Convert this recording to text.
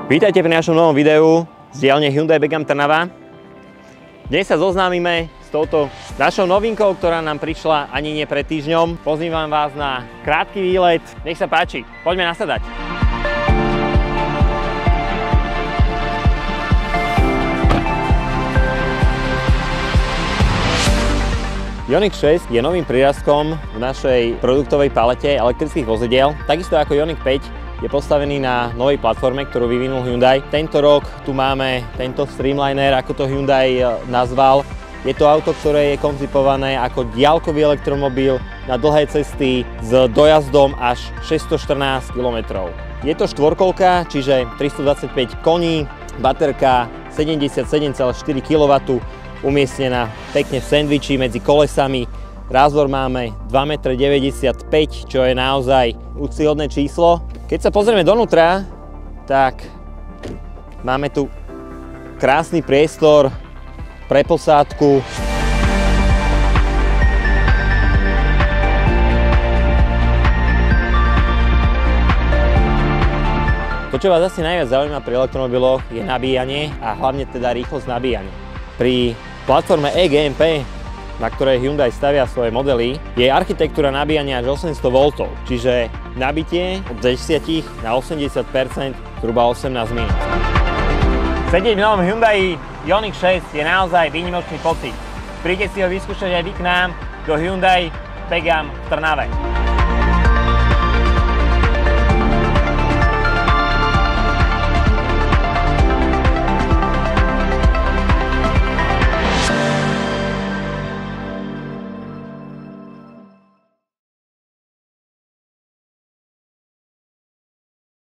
Vítajte pri našom novom videu z dielne Hyundai Begam Trnava. Dnes sa zoznámime s touto našou novinkou, ktorá nám prišla ani nie pred týždňom. Pozývam vás na krátky výlet. Nech sa páči, poďme nasadať. Ioniq 6 je novým prírastkom v našej produktovej palete elektrických vozidiel, takisto ako Ioniq 5 je postavený na novej platforme, ktorú vyvinul Hyundai. Tento rok tu máme tento Streamliner, ako to Hyundai nazval. Je to auto, ktoré je koncipované ako diaľkový elektromobil na dlhé cesty s dojazdom až 614 km. Je to štvorkolka, čiže 325 koní, baterka 77,4 kW, umiestnená pekne v sendviči medzi kolesami. Rázvor máme 2,95 m, čo je naozaj úctyhodné číslo. Keď sa pozrieme donútra, tak máme tu krásny priestor pre posádku. To, čo vás asi najviac zaujíma pri elektromobiloch, je nabíjanie a hlavne teda rýchlosť nabíjania. Pri platforme eGMP, na ktorej Hyundai stavia svoje modely, je architektúra nabíjania až 800 V, čiže nabitie od 10 na 80% zhruba 18 minút. Sedieť v novom Hyundai Ioniq 6 je naozaj výnimočný pocit. Príďte si ho vyskúšať aj vy k nám do Hyundai Begam v Trnave.